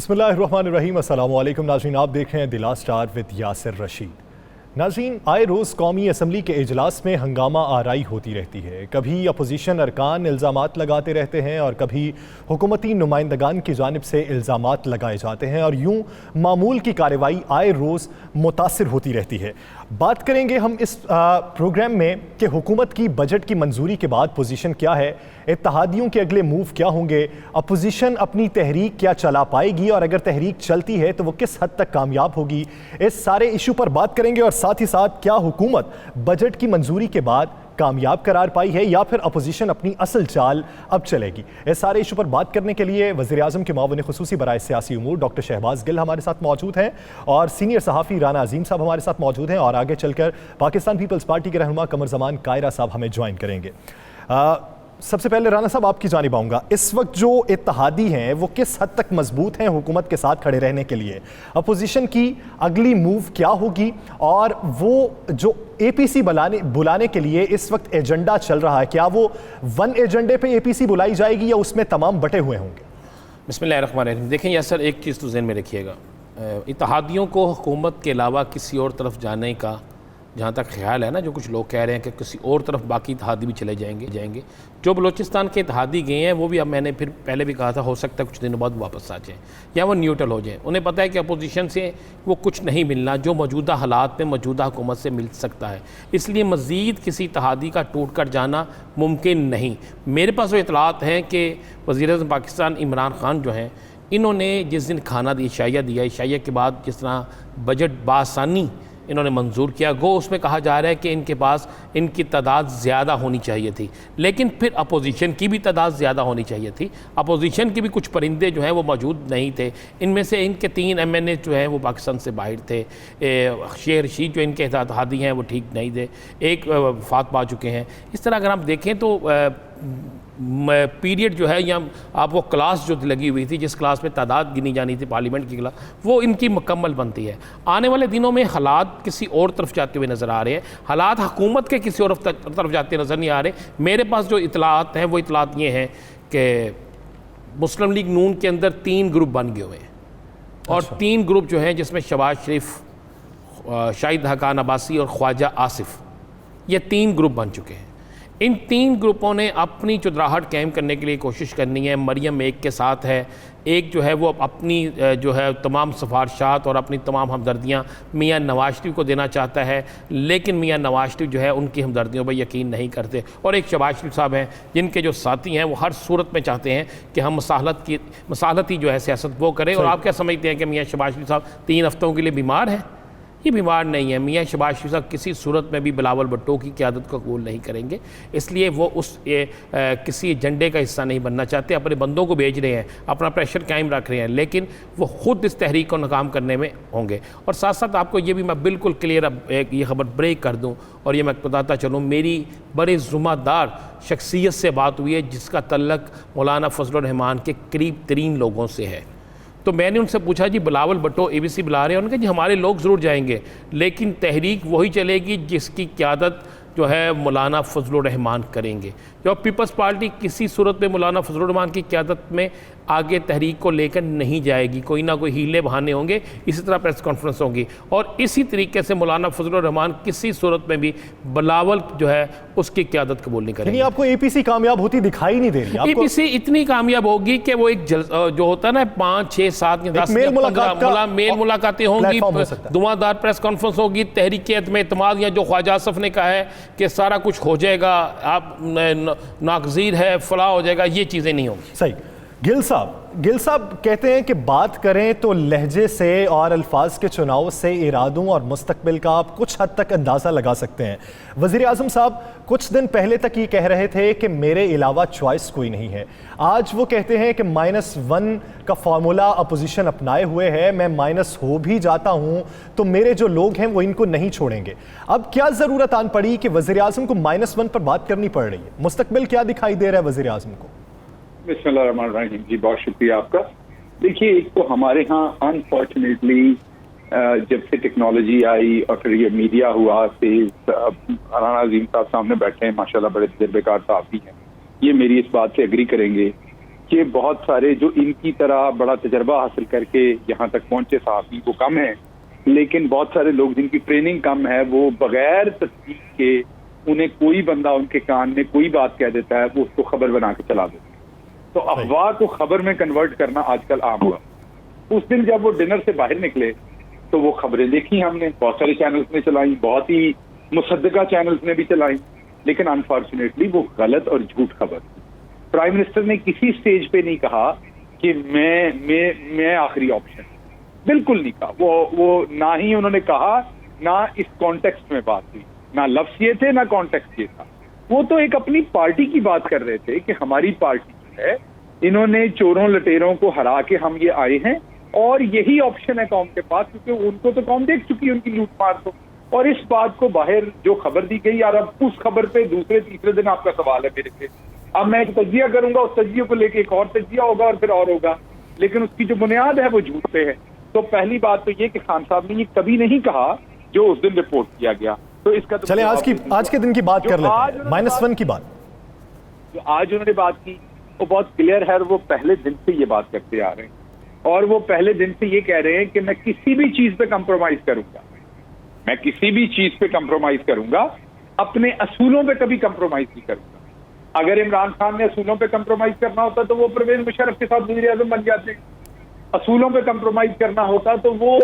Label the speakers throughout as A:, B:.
A: बिस्मिल्लाहिर्रहमानिर्रहीम। अस्सलामु अलैकुम नाज़रीन, आप देख रहे हैं the last hour with Yasir Rashid. नाज़रीन, आए रोज़ कौमी असम्बली के इजलास में हंगामा आराई होती रहती है। कभी अपोजिशन अरकान इल्ज़ामात लगाते रहते हैं और कभी हुकूमती नुमाइंदगान की जानिब से इल्ज़ामात लगाए जाते हैं और यूँ मामूल की कार्रवाई आए रोज़ मुतासिर होती रहती है। बात करेंगे हम इस प्रोग्राम में कि हुकूमत की बजट की मंजूरी के बाद पोजीशन क्या है, इत्तेहादियों के अगले मूव क्या होंगे, अपोजिशन अपनी तहरीक क्या चला पाएगी और अगर तहरीक चलती है तो वो किस हद तक कामयाब होगी। इस सारे इशू पर बात करेंगे और साथ ही साथ क्या हुकूमत बजट की मंजूरी के बाद कामयाब करार पाई है या फिर अपोजिशन अपनी असल चाल अब चलेगी। इस सारे इशू पर बात करने के लिए वज़ीर आज़म के मुआविन खुसूसी बराए सियासी उमूर डॉक्टर शहबाज गिल हमारे साथ मौजूद हैं और सीनियर सहाफ़ी राना अजीम साहब हमारे साथ मौजूद हैं और आगे चलकर पाकिस्तान पीपल्स पार्टी के रहनुमा कमर ज़मान कायरा साहब हमें ज्वाइन करेंगे। सबसे पहले राना साहब आपकी जानिब आऊँगा, इस वक्त जो इत्तेहादी हैं वो किस हद तक मजबूत हैं हुकूमत के साथ खड़े रहने के लिए, अपोजिशन की अगली मूव क्या होगी और वो जो APC बुलाने के लिए इस वक्त एजेंडा चल रहा है, क्या वो वन एजेंडे पे APC बुलाई जाएगी या उसमें तमाम बटे हुए होंगे?
B: बिस्मिल्लाहिर्रहमानिर्रहीम। देखें यासर, एक चीज़ तो ज़हन में रखिएगा, इत्तेहादियों को हुकूमत के अलावा किसी और तरफ जाने का जहाँ तक ख्याल है ना, जो कुछ लोग कह रहे हैं कि किसी और तरफ बाकी इत्तेहादी भी चले जाएंगे। जो बलूचिस्तान के इत्तेहादी गए हैं वो भी, अब मैंने फिर पहले भी कहा था, हो सकता है कुछ दिनों बाद वापस आ जाएँ या वो न्यूट्रल हो जाएँ। उन्हें पता है कि अपोजिशन से वो कुछ नहीं मिलना जो मौजूदा हालात में मौजूदा हुकूमत से मिल सकता है, इसलिए मज़ीद किसी इत्तेहादी का टूट कर जाना मुमकिन नहीं। मेरे पास वो इतलात हैं कि वज़ीर-ए-आज़म पाकिस्तान इमरान खान जो हैं, इन्होंने जिस दिन खाना इशाइया दिया, इशाइया के बाद जिस तरह बजट बासानी इन्होंने मंजूर किया, गो उसमें कहा जा रहा है कि इनके पास इनकी तादाद ज़्यादा होनी चाहिए थी, लेकिन फिर अपोजिशन की भी तादाद ज़्यादा होनी चाहिए थी। अपोजिशन के भी कुछ परिंदे जो हैं वो मौजूद नहीं थे। इनमें से इनके 3 MNA जो हैं वो पाकिस्तान से बाहर थे। शेर रशीद जो इनके इत्तेहादी हैं वो ठीक नहीं थे, एक वफात पा चुके हैं। इस तरह अगर आप देखें तो पीरियड जो है, या आप वो क्लास जो लगी हुई थी, जिस क्लास में तादाद गिनी जानी थी पार्लियामेंट की क्लास, वो इनकी मुकम्मल बनती है। आने वाले दिनों में हालात किसी और तरफ जाते हुए नज़र आ रहे हैं, हालात हुकूमत के किसी और तरफ जाते नज़र नहीं आ रहे। मेरे पास जो इतलात हैं वो इतलात ये हैं कि मुस्लिम लीग नून के अंदर 3 ग्रुप बन गए हुए हैं और 3 ग्रुप जो हैं, जिसमें शहबाज शरीफ, शाहिद हकान अब्बासी और ख्वाजा आसिफ, ये 3 ग्रुप बन चुके हैं। इन 3 ग्रुपों ने अपनी चुदराहट कायम करने के लिए कोशिश करनी है। मरियम एक के साथ है, एक जो है वो अपनी जो है तमाम सिफारशात और अपनी तमाम हमदर्दियाँ मियाँ नवाज शरीफ को देना चाहता है, लेकिन मियाँ नवाज शरीफ जो है उनकी हमदर्दियों पर यकीन नहीं करते। और एक शहबाज शरीफ साहब हैं, जिनके जो साथी हैं वो हर सूरत में चाहते हैं कि हम मसालती जो है सियासत वो करें। और आप क्या समझते हैं कि मियाँ शहबाज शरीफ साहब 3 हफ्तों के लिए बीमार हैं? ये बीमार नहीं है। मियाँ शहबाज शरीफ साहब किसी सूरत में भी बिलावल भुट्टो की क़यादत को कबूल नहीं करेंगे, इसलिए वो उस किसी एजेंडे का हिस्सा नहीं बनना चाहते। अपने बंदों को भेज रहे हैं, अपना प्रेशर कायम रख रहे हैं, लेकिन वो ख़ुद इस तहरीक को नाकाम करने में होंगे। और साथ साथ आपको ये भी मैं बिल्कुल क्लियर एक ये खबर ब्रेक कर दूँ और ये मैं बताता चलूँ, मेरी बड़े ज़ुम्मेदार शख्सियत से बात हुई है जिसका तल्लक मौलाना फजलुर रहमान के करीब तरीन लोगों से है। तो मैंने उनसे पूछा, जी बिलावल भुट्टो ABC बुला रहे हैं? उन्होंने कहा जी हमारे लोग ज़रूर जाएंगे, लेकिन तहरीक वही चलेगी जिसकी क़यादत जो है मौलाना फजलुर रहमान करेंगे। जब पीपल्स पार्टी किसी सूरत में मौलाना फजलुर रहमान की क़यादत में आगे तहरीक को लेकर नहीं जाएगी, कोई ना कोई हीले बहाने होंगे, इसी तरह प्रेस कॉन्फ्रेंस होगी और इसी तरीके से मौलाना फजलुर रहमान किसी सूरत में भी बिलावल जो है उसकी क़यादत कबूल नहीं करेंगे।
A: आपको APC कामयाब होती दिखाई नहीं दे रही?
B: APC इतनी कामयाब होगी कि वो एक जो होता है ना 5, 6, 7 या 10 मेल मुलाकातें होंगी, धुआंधार प्रेस कॉन्फ्रेंस होगी, तहरीक एतमाद या जो ख्वाजा आसिफ ने कहा है कि सारा कुछ हो जाएगा, आप नागज़ीर है, फला हो जाएगा, ये चीज़ें नहीं होंगी।
A: सही। गिल साहब कहते हैं कि बात करें तो लहजे से और अल्फाज के चुनाव से इरादों और मुस्तकबिल का आप कुछ हद तक अंदाज़ा लगा सकते हैं। वज़ीर आज़म साहब कुछ दिन पहले तक ये कह रहे थे कि मेरे अलावा चॉइस कोई नहीं है। आज वो कहते हैं कि -1 का फार्मूला अपोजिशन अपनाए हुए है, मैं माइनस हो भी जाता हूँ तो मेरे जो लोग हैं वो इनको नहीं छोड़ेंगे। अब क्या ज़रूरत आन पड़ी कि वज़ीर आज़म को -1 पर बात करनी पड़ रही है? मुस्तकबिल क्या दिखाई दे रहा है वज़ीर आज़म को?
C: बिस्मिल्लाहिर्रहमानिर्रहीम जी, बहुत शुक्रिया आपका। देखिए, एक तो हमारे यहाँ अनफॉर्चुनेटली जब से टेक्नोलॉजी आई और फिर ये मीडिया हुआ, राना अजीम साहब सामने बैठे हैं, माशाल्लाह बड़े तजुर्बेकार साहब भी हैं, ये मेरी इस बात से एग्री करेंगे कि बहुत सारे जो इनकी तरह बड़ा तजर्बा हासिल करके यहाँ तक पहुंचे सहाफ़ी वो कम है, लेकिन बहुत सारे लोग जिनकी ट्रेनिंग कम है वो बगैर तस्दीक के उन्हें कोई बंदा उनके कान में कोई बात कह देता है, वो उसको खबर बना के चला देता है। तो अफवाह को खबर में कन्वर्ट करना आजकल आम हुआ। उस दिन जब वो डिनर से बाहर निकले तो वो खबरें देखी हमने, बहुत सारे चैनल्स ने चलाई, बहुत ही मुसद्दका चैनल्स ने भी चलाई, लेकिन अनफॉर्चुनेटली वो गलत और झूठ खबर। प्राइम मिनिस्टर ने किसी स्टेज पे नहीं कहा कि मैं आखिरी ऑप्शन, बिल्कुल नहीं कहा। वो ना ही उन्होंने कहा, ना इस कॉन्टेक्स्ट में बात हुई, ना लफ्ज ये थे ना कॉन्टेक्स्ट ये था। वो तो एक अपनी पार्टी की बात कर रहे थे कि हमारी पार्टी है, इन्होंने चोरों लटेरों को हरा के हम ये आए हैं और यही ऑप्शन है कौम के पास, क्योंकि उनको तो कौम देख चुकी है उनकी लूट मार तो। और इस बात को बाहर जो खबर दी गई, यार अब उस खबर पे दूसरे तीसरे दिन आपका सवाल है मेरे से, अब मैं एक तजिया करूंगा, उस तजिए को लेके एक और तजिया होगा और फिर और होगा, लेकिन उसकी जो बुनियाद है वो झूठ पे है। तो पहली बात तो ये कि खान साहब ने ये कभी नहीं कहा जो उस दिन रिपोर्ट किया गया। तो इसका तो
A: चले आज के दिन की बात कर लेते हैं, -1 की बात।
C: जो आज उन्होंने बात की वो बहुत क्लियर है, और वो पहले दिन से ये बात करते आ रहे हैं, और वो पहले दिन से ये कह रहे हैं कि मैं किसी भी चीज पे कंप्रोमाइज करूंगा, मैं किसी भी चीज पे कंप्रोमाइज करूंगा, अपने असूलों पे कभी कंप्रोमाइज नहीं करूंगा। अगर इमरान खान ने असूलों पे कंप्रोमाइज करना होता तो वो परवेज मुशर्रफ के साथ वज़ीर आज़म बन जाते। असूलों पे कंप्रोमाइज करना होता तो वो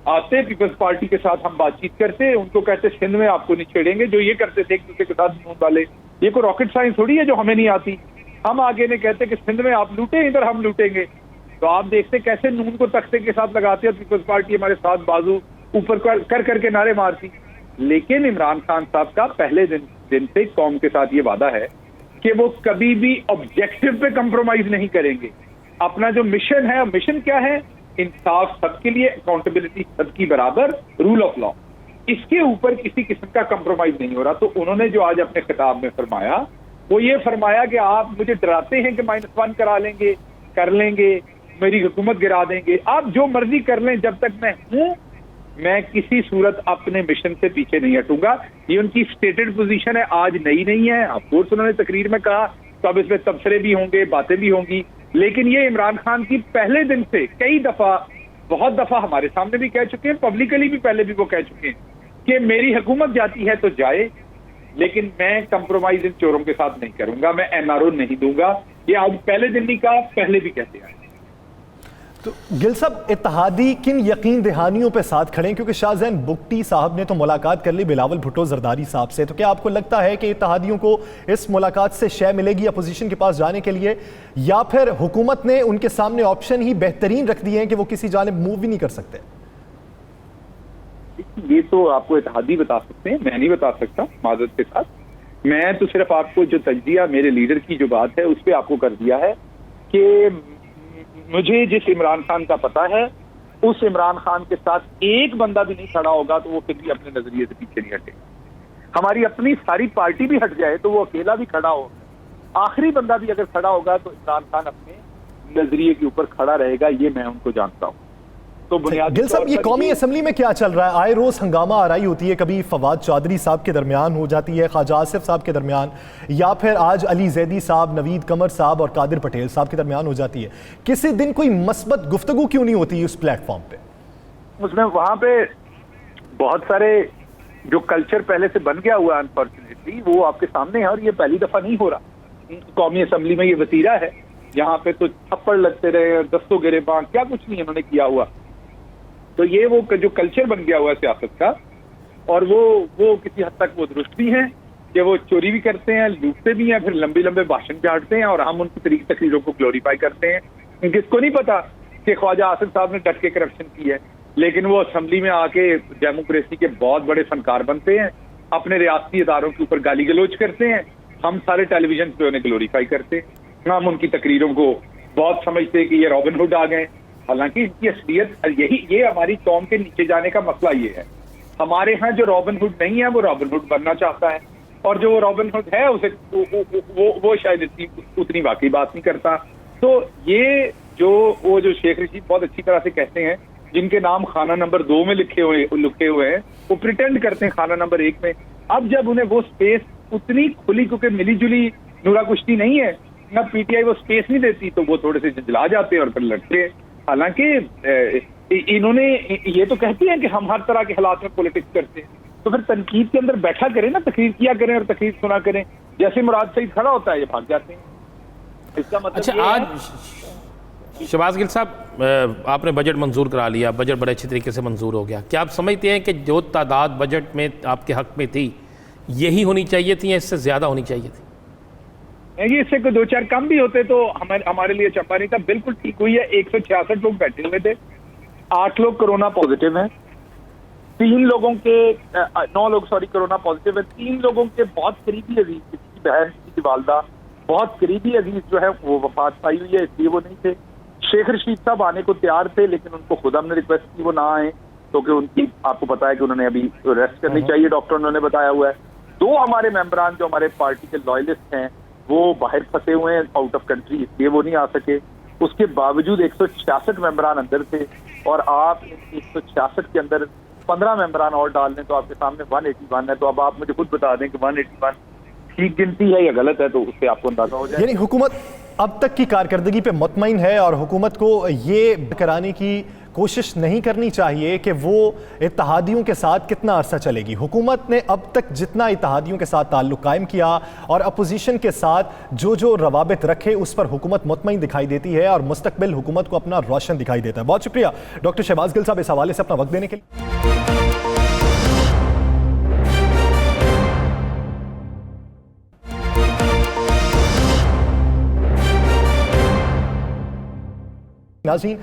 C: आते, पीपल्स पार्टी के साथ हम बातचीत करते, उनको कहते सिंध में आपको नहीं छेड़ेंगे, जो ये करते थे एक दूसरे के साथ नून वाले। ये कोई रॉकेट साइंस थोड़ी है जो हमें नहीं आती। हम आगे ने कहते कि सिंध में आप लूटे, इधर हम लूटेंगे। तो आप देखते कैसे नून को तख्ते के साथ लगाते हैं, पीपल्स पार्टी हमारे साथ बाजू ऊपर कर करके नारे मारती। लेकिन इमरान खान साहब का पहले दिन से कौम के साथ ये वादा है कि वो कभी भी ऑब्जेक्टिव पे कंप्रोमाइज नहीं करेंगे। अपना जो मिशन है, मिशन क्या है? इंसाफ सबके लिए, अकाउंटेबिलिटी सबकी बराबर, रूल ऑफ लॉ, इसके ऊपर किसी किस्म का कंप्रोमाइज नहीं हो रहा। तो उन्होंने जो आज अपने खिताब में फरमाया वो ये फरमाया कि आप मुझे डराते हैं कि -1 करा लेंगे, कर लेंगे, मेरी हुकूमत गिरा देंगे, आप जो मर्जी कर लें, जब तक मैं हूं मैं किसी सूरत अपने मिशन से पीछे नहीं हटूंगा। ये उनकी स्टेटेड पोजीशन है, आज नई नहीं है। ऑफ कोर्स उन्होंने तकरीर में कहा, तो अब इसमें तबसरे भी होंगे, बातें भी होंगी, लेकिन ये इमरान खान की पहले दिन से कई दफा, बहुत दफा हमारे सामने भी कह चुके हैं, पब्लिकली भी पहले भी वो कह चुके हैं कि मेरी हुकूमत जाती है तो जाए, लेकिन मैं कंप्रोमाइज इन चोरों के साथ नहीं करूंगा, मैं NRO नहीं दूंगा। ये आज पहले दिन नहीं कहा, पहले भी कहते हैं।
A: तो गिल साहब, इत्तेहादी किन यकीन दहानियों पे साथ खड़े हैं? क्योंकि शाहजैन बुगटी साहब ने तो मुलाकात कर ली बिलावल भुट्टो जरदारी साहब से, तो क्या आपको लगता है कि इत्तेहादियों को इस मुलाकात से शय मिलेगी अपोजिशन के पास जाने के लिए, या फिर हुकूमत ने उनके सामने ऑप्शन ही बेहतरीन रख दिए हैं कि वो किसी जानिब मूव भी नहीं कर सकते?
C: ये तो आपको इत्तेहादी बता सकते हैं, मैं नहीं बता सकता माजरत के साथ। मैं तो सिर्फ आपको जो तजजिया मेरे लीडर की जो बात है उस पर आपको कर दिया है कि मुझे जिस इमरान खान का पता है, उस इमरान खान के साथ एक बंदा भी नहीं खड़ा होगा तो वो फिर भी अपने नजरिए से पीछे नहीं हटेगा। हमारी अपनी सारी पार्टी भी हट जाए तो वो अकेला भी खड़ा हो, आखिरी बंदा भी अगर खड़ा होगा तो इमरान खान अपने नजरिए के ऊपर खड़ा रहेगा, ये मैं उनको जानता हूँ। तो
A: गिल साहब, ये कौमी असम्बली में क्या चल रहा है? आए रोज हंगामा आराई होती है, कभी फवाद चौधरी साहब के दरमियान हो जाती है, ख्वाजा आसिफ साहब के दरमियान, या फिर आज अली जैदी साहब, नवीद कमर साहब और कादिर पटेल साहब के दरमियान हो जाती है। किसी दिन कोई मस्बत गुफ्तगू क्यों नहीं होती उस प्लेटफॉर्म पे?
C: उसमें वहां पे बहुत सारे जो कल्चर पहले से बन गया हुआ अनफॉर्चुनेटली वो आपके सामने है, और ये पहली दफा नहीं हो रहा। कौमी असम्बली में ये वतीरा है, यहाँ पे तो थप्पड़ लगते रहे, दस्तों गिरेबां, क्या कुछ नहीं इन्होंने किया हुआ। तो ये वो जो कल्चर बन गया हुआ है सियासत का, और वो किसी हद तक वो दुरुस्त भी हैं कि वो चोरी भी करते हैं, लूटते भी हैं, फिर लंबे लंबे भाषण चाटते हैं, और हम उनकी तकरीरों को ग्लोरीफाई करते हैं। किसको नहीं पता कि ख्वाजा आसिफ साहब ने डट के करप्शन की है, लेकिन वो असम्बली में आके डेमोक्रेसी के बहुत बड़े फनकार बनते हैं, अपने रियासती इदारों के ऊपर गाली गलोच करते हैं, हम सारे टेलीविजन पे उन्हें ग्लोरीफाई करते हैं। हम उनकी तकरीरों को बहुत समझते हैं कि ये रॉबिन हुड आ गए, हालांकि इनकी असलियत ये हमारी कौम के नीचे जाने का मसला ये है। हमारे यहाँ जो रॉबिन हुड नहीं है वो रॉबिन हुड बनना चाहता है, और जो रॉबिन हुड है उसे वो शायद इतनी उतनी वाकई बात नहीं करता। तो ये जो शेख रशीद बहुत अच्छी तरह से कहते हैं, जिनके नाम खाना नंबर 2 में लिखे हुए हैं, वो प्रिटेंड करते हैं खाना नंबर 1 में। अब जब उन्हें वो स्पेस उतनी खुली, क्योंकि मिली जुली नूरा कुश्ती नहीं है, ना पीटीआई वो स्पेस नहीं देती, तो वो थोड़े से झंझला जाते हैं और फिर लड़ते हैं। हालांकि इन्होंने ये तो कहती हैं कि हम हर तरह के हालात में पॉलिटिक्स करते हैं, तो फिर तनकीद के अंदर बैठा करें ना, तकरीर किया करें और तकरीर सुना करें। जैसे मुराद सईद खड़ा होता है ये भाग जाते हैं। इसका मतलब
B: अच्छा, आज शहबाज गिल साहब, आपने बजट मंजूर करा लिया, बजट बड़े अच्छी तरीके से मंजूर हो गया। क्या आप समझते हैं कि जो तादाद बजट में आपके हक में थी यही होनी चाहिए थी या इससे ज़्यादा होनी चाहिए थी?
C: ये इससे कोई 2-4 कम भी होते तो हमारे लिए चंपा नहीं था। बिल्कुल ठीक हुई है। 166 लोग बैठे हुए थे, 8 लोग कोरोना पॉजिटिव हैं, 9 लोगों कोरोना पॉजिटिव है। 3 लोगों के बहुत करीबी अजीज, किसी की बहन, किसी की वालदा, बहुत करीबी अजीज जो है वो वफात पाई हुई है, इसलिए वो नहीं थे। शेख रशीद साहब आने को तैयार थे, लेकिन उनको खुद हमने रिक्वेस्ट की वो ना आए, क्योंकि उनकी, आपको पता है कि उन्होंने अभी रेस्ट करनी चाहिए, डॉक्टर उन्होंने बताया हुआ है। 2 हमारे मेंबरान जो हमारे पार्टी के लॉयलिस्ट हैं वो बाहर फंसे हुए हैं आउट ऑफ कंट्री, इसलिए वो नहीं आ सके। उसके बावजूद 166 मेंबरान अंदर थे, और आप 166 के अंदर 15 मेंबरान और डाल लें तो आपके सामने 181 है। तो अब आप मुझे खुद बता दें कि 181 ठीक गिनती है या गलत है, तो उससे आपको अंदाजा हो जाए।
A: यानी हुकूमत अब तक की कारकर्दगी पे मुतमईन है और हुकूमत को ये कराने की कोशिश नहीं करनी चाहिए कि वो इत्तेहादियों के साथ कितना अरसा चलेगी। हुकूमत ने अब तक जितना इत्तेहादियों के साथ ताल्लुक कायम किया और अपोजिशन के साथ जो रवाबित रखे, उस पर हुकूमत मुतमईन दिखाई देती है और मुस्तकबिल हुकूमत को अपना रोशन दिखाई देता है। बहुत शुक्रिया डॉक्टर शहबाज गिल साहब इस हवाले से अपना वक्त देने के लिए। नाज़रीन,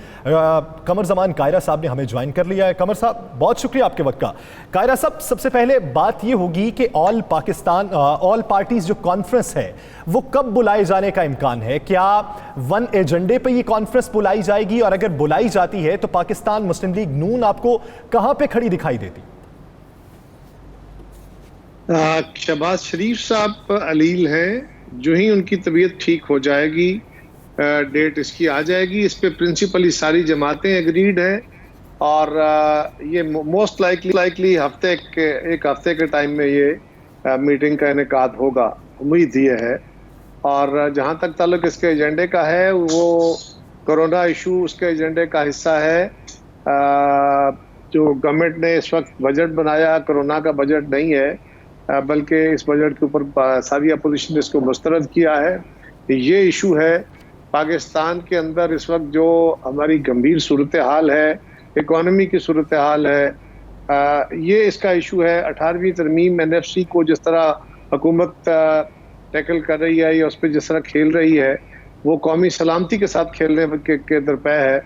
A: कमर ज़मान कायरा साहब ने हमें ज्वाइन कर लिया है। कमर साहब, बहुत शुक्रिया आपके वक्त का। कायरा साहब, सबसे पहले बात ये होगी कि ऑल पार्टीज जो कॉन्फ्रेंस है वो कब बुलाए जाने का इम्कान है? क्या 1 एजेंडे पे ये कॉन्फ्रेंस बुलाई जाएगी, और अगर बुलाई जाती है तो पाकिस्तान मुस्लिम लीग नून आपको कहां पे खड़ी दिखाई देती?
D: शहबाज शरीफ साहब अलील हैं, जो ही उनकी तबीयत ठीक हो जाएगी डेट इसकी आ जाएगी। इस पे प्रिंसिपली सारी जमातें एग्रीड हैं, और ये मोस्ट लाइकली एक हफ्ते के टाइम में ये मीटिंग का इनेकाद होगा, उम्मीद ये है। और जहाँ तक ताल्लुक इसके एजेंडे का है, वो कोरोना इशू उसके एजेंडे का हिस्सा है। जो गवर्नमेंट ने इस वक्त बजट बनाया, कोरोना का बजट नहीं है, बल्कि इस बजट के ऊपर सारी अपोजिशन ने इसको मुस्तरद किया है। ये इशू है पाकिस्तान के अंदर इस वक्त जो हमारी गंभीर सूरत हाल है, इकॉनमी की सूरत हाल है, ये इसका इशू है। 18वीं तरमीम NFC को जिस तरह हुकूमत टैकल कर रही है या उस पर जिस तरह खेल रही है, वो कौमी सलामती के साथ खेलने के दरपे है।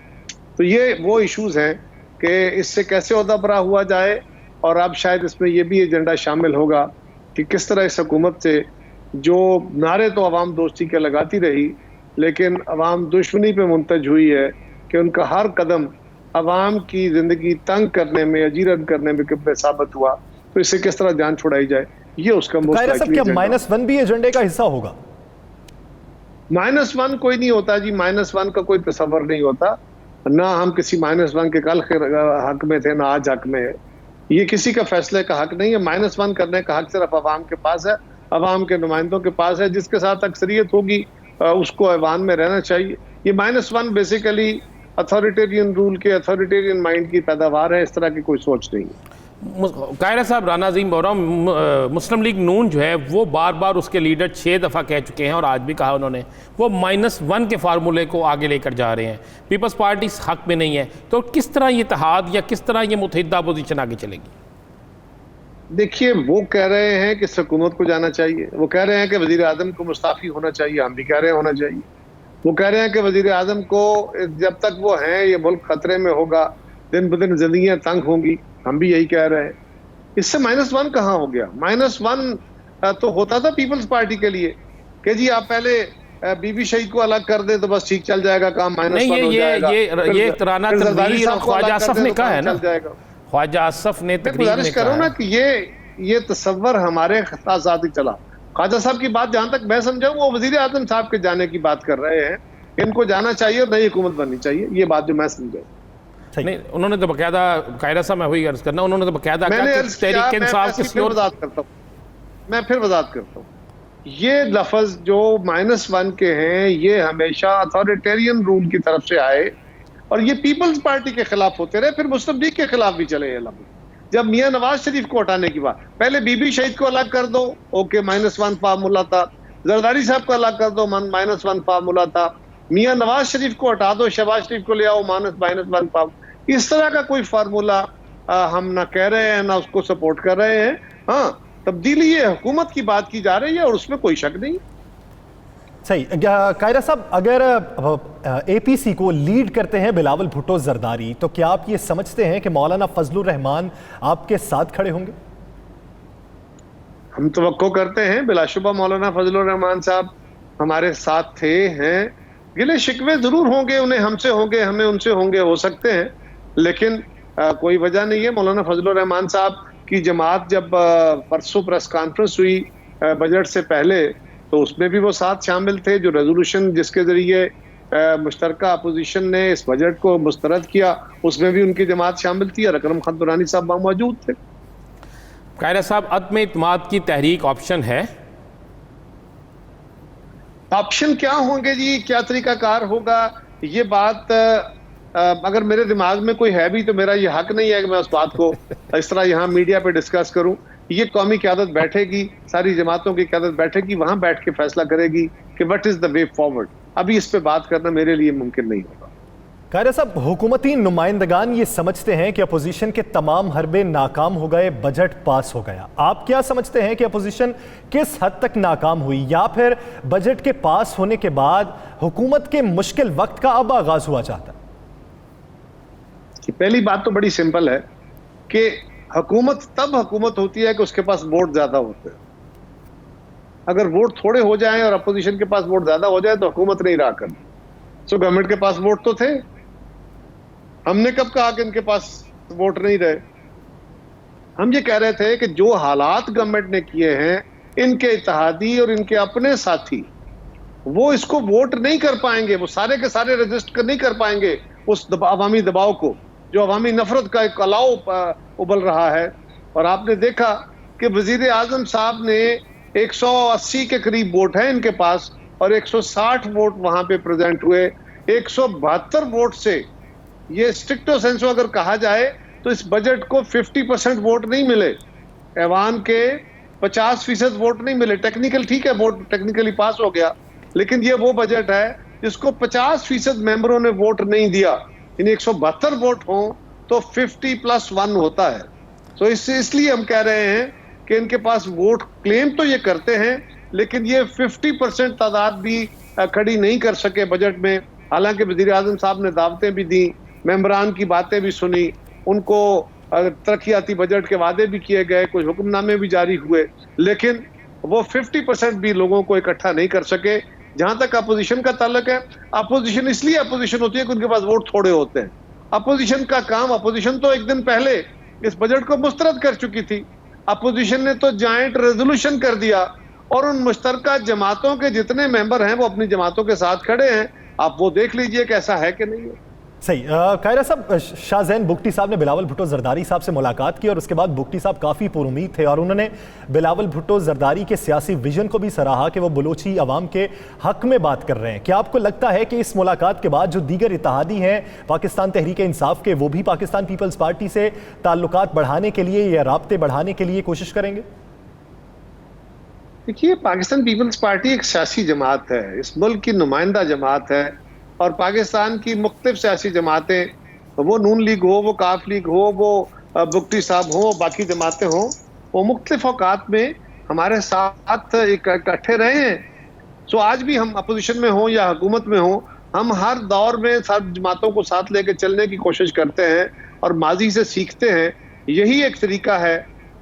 D: तो ये वो इशूज़ हैं कि इससे कैसे ओहदा बरा हुआ जाए, और अब शायद इसमें यह भी एजेंडा शामिल होगा कि किस तरह इस हुकूमत से, जो नारे तो अवाम दोस्ती के लगाती रही, लेकिन अवाम दुश्मनी पे मुंतज हुई है, कि उनका हर कदम अवाम की ज़िंदगी तंग करने में, अजीरन करने में साबित हुआ, तो इससे किस तरह जान छुड़ाई जाए, ये उसका
A: क्या -1 भी एजेंडे का हिस्सा होगा?
D: -1 कोई नहीं होता जी, -1 का कोई तस्वर नहीं होता। ना हम किसी -1 के कल हक में थे, ना आज हक में है। ये किसी का फैसले का हक नहीं है। -1 करने का हक सिर्फ अवाम के पास है, अवाम के नुमाइंदों के पास है। जिसके साथ अक्सरियत होगी उसको ऐवान में रहना चाहिए। ये -1 बेसिकली अथॉरिटेरियन रूल के, अथॉरिटेरियन माइंड की पैदावार है। इस तरह की कोई सोच नहीं है।
B: कायरा साहब, राना अज़ीम बोल रहा हूँ, मुस्लिम लीग नून जो है वो बार बार उसके लीडर 6 दफ़ा कह चुके हैं, और आज भी कहा उन्होंने, वो -1 के फार्मूले को आगे लेकर जा रहे हैं। पीपल्स पार्टी इस हक में नहीं है, तो किस तरह ये इत्तेहाद या किस तरह ये मुत्तहिदा अपोजिशन आगे चलेगी?
D: देखिए, वो कह रहे हैं कि हुकूमत को जाना चाहिए, वो कह रहे हैं कि वज़ीर आज़म को मुस्ताफ़ी होना चाहिए, हम भी कह रहे हैं होना चाहिए। वो कह रहे हैं कि वज़ीर आज़म को जब तक वो हैं ये मुल्क खतरे में होगा, दिन ब दिन ज़िंदगियाँ तंग होंगी, हम भी यही कह रहे हैं। इससे -1 कहाँ हो गया? -1 तो होता था पीपल्स पार्टी के लिए कि जी आप पहले बीबी शहीद को अलग कर दे तो बस ठीक चल जाएगा काम, -1 हो जाएगा।
B: ये राना तनवीर और ख्वाजा आसफ ने कहा है ना, ख्वाजा आसफ ने
D: गुजारिश करो ना कि ये तस्वर हमारे साथ ही चला। ख्वाजा साहब की बात जहां तक मैं समझा, वो वजीर आजम साहब के जाने की बात कर रहे हैं, इनको जाना चाहिए और नई हुकूमत बननी चाहिए, ये बात जो मैं समझा।
B: नहीं, उन्होंने तो बकायदा, कायरा साहब मैं वही अर्ज करना, उन्होंने तो बकायदा
D: मैं फिर वजात करता हूँ ये लफ्ज जो -1 के हैं, ये हमेशा अथॉरिटेरियन रूल की तरफ से आए और ये पीपल्स पार्टी के खिलाफ होते रहे, फिर मुस्लिम लीग के खिलाफ भी चले ये लफ्ज। जब मियां नवाज शरीफ को हटाने की बात, पहले बीबी शहीद को अलग कर दो, ओके -1 फार्मूला था। जरदारी साहब को अलग कर दो, -1 फार्मूला था। मियां नवाज शरीफ को हटा दो, शहबाज शरीफ को ले आओ, -1 फार्मूला। इस तरह का कोई फार्मूला हम ना कह रहे हैं ना उसको सपोर्ट कर रहे हैं। हाँ, तब्दीली ये हुकूमत की बात की जा रही है और उसमें कोई शक नहीं।
A: सही। कायरा साहब, अगर एपीसी को लीड करते हैं बिलावल भुट्टो जरदारी, तो क्या आप ये समझते हैं कि मौलाना फजलुर रहमान आपके साथ खड़े होंगे?
D: हम तवक्को करते हैं, बिलाशुबा मौलाना फजलुर रहमान साहब हमारे साथ थे, हैं। गिले शिकवे जरूर होंगे, उन्हें हमसे होंगे, हमें उनसे होंगे, हो सकते हैं, लेकिन कोई वजह नहीं है। मौलाना फजलुर रहमान साहब की जमात जब परसों प्रेस कॉन्फ्रेंस हुई बजट से पहले, तो उसमें भी वो साथ शामिल थे। जो रेजोल्यूशन जिसके जरिए मुश्तरका अपोजिशन ने इस बजट को मुस्तरद किया, उसमें भी उनकी जमात शामिल थी और अकरम खान दुरानी साहब मौजूद थे।
B: कायरा साहब, अदम इत्मीनाद की तहरीक ऑप्शन है?
D: ऑप्शन क्या होंगे जी, क्या तरीकाकार होगा, ये बात अगर मेरे दिमाग में कोई है भी तो मेरा ये हक नहीं है कि मैं उस बात को इस तरह यहाँ मीडिया पे डिस्कस करूं। ये कौमी क़यादत बैठेगी, सारी जमातों की क़यादत बैठेगी, वहां बैठ के फैसला करेगी कि what is the way forward. अभी इस पे बात करना मेरे लिए मुमकिन नहीं होगा।
A: कायरा साहब, हुकूमती नुमाइंदगान ये समझते हैं कि अपोजिशन के तमाम हरबे नाकाम हो गए, बजट पास हो गया। आप क्या समझते हैं कि अपोजिशन किस हद तक नाकाम हुई, या फिर बजट के पास होने के बाद हुकूमत के मुश्किल वक्त का अब आगाज हुआ चाहता है?
D: पहली बात तो बड़ी सिंपल है कि हुकूमत तब हुकूमत होती है कि उसके पास वोट ज्यादा होते हैं। अगर वोट थोड़े हो जाएं और अपोजिशन के पास वोट ज्यादा हो जाए तो हुकूमत नहीं रहा करनी। सो गवर्नमेंट के पास वोट तो थे, हमने कब कहा कि इनके पास वोट नहीं रहे? हम ये कह रहे थे कि जो हालात गवर्नमेंट ने किए हैं, इनके इत्तेहादी और इनके अपने साथी वो इसको वोट नहीं कर पाएंगे, वो सारे के सारे रजिस्टर नहीं कर पाएंगे उस अवामी दबाव को, जो अवामी नफरत का एक अलाव उबल रहा है। और आपने देखा कि वजीर आजम साहब ने 180 के करीब वोट है इनके पास और 160 वोट वहां पे प्रेजेंट हुए। 172 वोट से ये स्ट्रिक्टो सेंसो अगर कहा जाए तो इस बजट को 50% वोट नहीं मिले, ऐवान के 50% वोट नहीं मिले। टेक्निकल ठीक है, वोट टेक्निकली पास हो गया, लेकिन ये वो बजट है जिसको 50% मेंबरों ने वोट नहीं दिया। इन 172 वोट हो तो 50+1 होता है। तो इसलिए हम कह रहे हैं कि इनके पास वोट क्लेम तो ये करते हैं, लेकिन ये 50% तादाद भी खड़ी नहीं कर सके बजट में। हालांकि वजीर आजम साहब ने दावतें भी दी, मेंबरान की बातें भी सुनी, उनको तरक्याती बजट के वादे भी किए गए, कुछ हुक्मनामे भी जारी हुए, लेकिन वो 50% भी लोगों को इकट्ठा नहीं कर सके। जहां तक अपोजिशन का ताल्लुक है, अपोजिशन इसलिए अपोजिशन होती है कि उनके पास वोट थोड़े होते हैं। अपोजिशन का काम, अपोजिशन तो एक दिन पहले इस बजट को मुस्तरद कर चुकी थी। अपोजिशन ने तो जॉइंट रेजोल्यूशन कर दिया और उन मुश्तरका जमातों के जितने मेंबर हैं वो अपनी जमातों के साथ खड़े हैं। आप वो देख लीजिए कैसा है कि नहीं है।
A: सही। कायरा साहब, शाहजैन बुगटी साहब ने बिलावल भुट्टो जरदारी साहब से मुलाकात की और उसके बाद बुगटी साहब काफ़ी पुरुमीद थे और उन्होंने बिलावल भुट्टो जरदारी के सियासी विजन को भी सराहा कि वो बलोची अवाम के हक में बात कर रहे हैं। क्या आपको लगता है कि इस मुलाकात के बाद जो दीगर इत्तेहादी हैं पाकिस्तान तहरीक इंसाफ के, वो भी पाकिस्तान पीपल्स पार्टी से ताल्लुकात बढ़ाने के लिए या राब्ते बढ़ाने के लिए कोशिश करेंगे?
D: देखिए, पाकिस्तान पीपल्स पार्टी एक सियासी जमात है, इस मुल्क की नुमाइंदा जमात है, और पाकिस्तान की मुख्तलिफ सियासी जमातें, वो नून लीग हो, वो काफ लीग हो, वो बुगटी साहब हो, बाकी जमातें हो, वो मुख्तलिफ औकात में हमारे साथ इकट्ठे रहे हैं। सो आज भी हम अपोजिशन में हो या हुकूमत में हो, हम हर दौर में सब जमातों को साथ लेकर चलने की कोशिश करते हैं और माजी से सीखते हैं। यही एक तरीका है।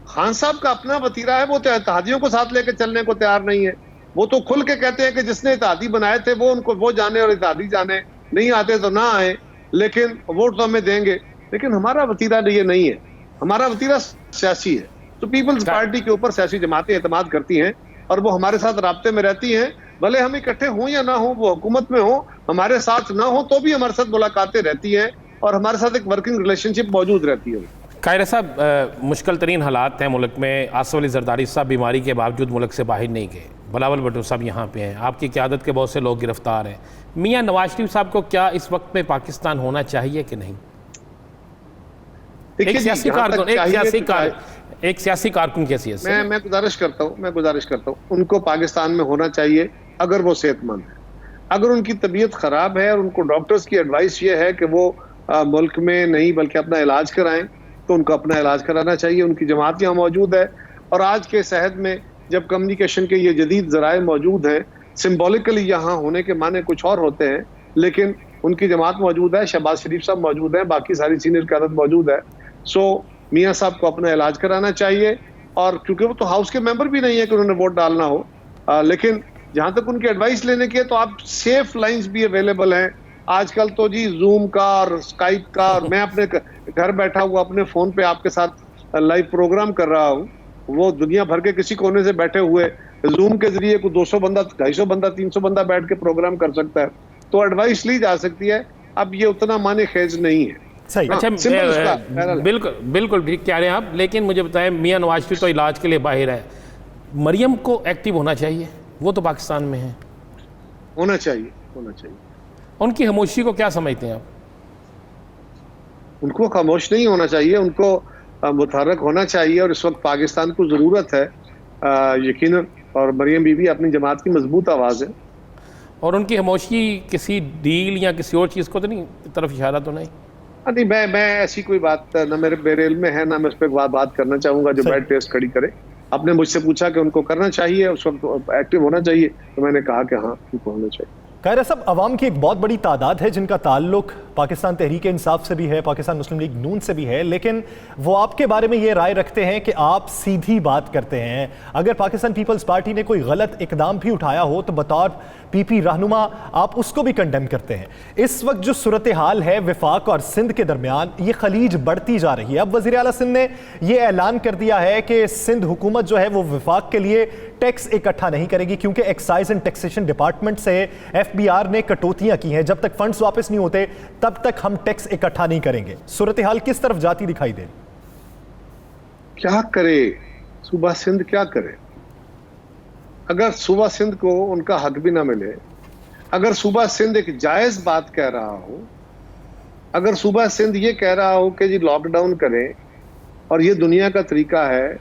D: खान साहब का अपना वतीरा है, वो तो इत्तेहादियों को साथ लेकर चलने को तैयार नहीं है। वो तो खुल के कहते हैं कि जिसने इत्तेहादी बनाए थे वो उनको वो जाने और इत्तेहादी जाने, नहीं आते तो ना आए, लेकिन वोट तो हमें देंगे। लेकिन हमारा वतीरा ये नहीं है, हमारा वतीरा सियासी है। तो पीपल्स पार्टी के ऊपर सियासी जमातें एतमाद करती हैं और वो हमारे साथ राब्ते में रहती हैं। भले हम इकट्ठे हों या ना हो, वो हुकूमत में हो, हमारे साथ ना हो, तो भी हमारे साथ मुलाकातें रहती हैं और हमारे साथ एक वर्किंग रिलेशनशिप मौजूद रहती है।
B: कायरा साहब, मुश्किल तरीन हालात हैं मुल्क में। आसिफ अली जरदारी साहब बीमारी के बावजूद मुल्क से बाहर नहीं गए, बिलावल भुट्टो साहब यहाँ पे हैं, आपकी क़यादत के बहुत से लोग गिरफ्तार हैं। मियाँ नवाज शरीफ साहब को क्या इस वक्त में पाकिस्तान होना चाहिए कि नहीं? एक सियासी कारकुन, एक सियासी कारकुन की हैसियत से
D: मैं गुजारिश करता हूँ उनको पाकिस्तान में होना चाहिए अगर वो सेहतमंद है। अगर उनकी तबीयत खराब है और उनको डॉक्टर्स की एडवाइस ये है कि वो मुल्क में नहीं बल्कि अपना इलाज कराएं, तो उनको अपना इलाज कराना चाहिए। उनकी जमात यहाँ मौजूद है और आज के सहद में जब कम्युनिकेशन के ये जदीद ज़राए मौजूद हैं, सिम्बॉलिकली यहाँ होने के माने कुछ और होते हैं, लेकिन उनकी जमात मौजूद है, शहबाज शरीफ साहब मौजूद हैं, बाकी सारी सीनियर क़यादत मौजूद है। सो मियाँ साहब को अपना इलाज कराना चाहिए। और क्योंकि वो तो हाउस के मेंबर भी नहीं है कि उन्होंने वोट डालना हो, लेकिन जहां तक उनकी एडवाइस लेने की है तो आप सेफ लाइंस भी अवेलेबल हैं आजकल तो जी, जूम का और स्काइप का, और मैं अपने घर बैठा हुआ अपने फोन पे आपके साथ लाइव प्रोग्राम कर रहा हूँ। वो दुनिया भर के किसी कोने से बैठे हुए जूम के जरिए कोई 200 बंदा, 250 बंदा, 300 बंदा बैठ के प्रोग्राम कर सकता है, तो एडवाइस ली जा सकती है। अब ये उतना माने खेज नहीं है।
A: सही।
B: अच्छा, बिल्कुल ठीक कह रहे हैं आप, लेकिन मुझे बताएं, मियाँ नवाज शरीफ तो इलाज के लिए बाहर है, मरियम को एक्टिव होना चाहिए, वो तो पाकिस्तान में है।
D: होना चाहिए।
B: उनकी खामोशी को क्या समझते हैं आप?
D: उनको खामोश नहीं होना चाहिए, उनको मुतहर्रिक होना चाहिए। और इस वक्त पाकिस्तान को ज़रूरत है यकीनन, और मरियम बीबी अपनी जमात की मजबूत आवाज़ है।
B: और उनकी खामोशी किसी डील या किसी और चीज़ को तो नहीं, तरफ इशारा तो नहीं?
D: नहीं, मैं ऐसी कोई बात ना मेरे इल्म में है, ना मैं उस पर बात करना चाहूँगा जो बैड टेस्ट खड़ी करे। आपने मुझसे पूछा कि उनको करना चाहिए, उस वक्त एक्टिव होना चाहिए, तो मैंने कहा कि हाँ, उनको होना चाहिए।
A: कायरा साहब, अवाम की एक बहुत बड़ी तादाद है जिनका ताल्लुक पाकिस्तान तहरीक इंसाफ से भी है, पाकिस्तान मुस्लिम लीग नून से भी है, लेकिन वो आपके बारे में ये राय रखते हैं कि आप सीधी बात करते हैं। अगर पाकिस्तान पीपल्स पार्टी ने कोई गलत इकदाम भी उठाया हो तो बतौर पीपी रहनुमा आप उसको भी कंडेम करते हैं। इस वक्त जो सूरत हाल है वफाक और सिंध के दरमियान, ये खलीज बढ़ती जा रही है। अब वज़ीर आला सिंध ने यह ऐलान कर दिया है कि सिंध हुकूमत जो है वो वफाक के लिए टैक्स इकट्ठा नहीं करेगी, क्योंकि एक्साइज एंड टैक्सेशन डिपार्टमेंट से FBR ने कटौतियां की हैं। जब तक फंड्स वापस नहीं होते तब तक हम टैक्स इकट्ठा नहीं करेंगे। सूरत हाल किस तरफ जाती दिखाई दे?
D: क्या करे सूबा सिंध, क्या करे? अगर सूबा सिंध को उनका हक भी ना मिले, अगर सूबा सिंध एक जायज बात कह रहा हो, अगर सूबा सिंध ये कह रहा हो कि जी लॉकडाउन करें और ये दुनिया का तरीका है,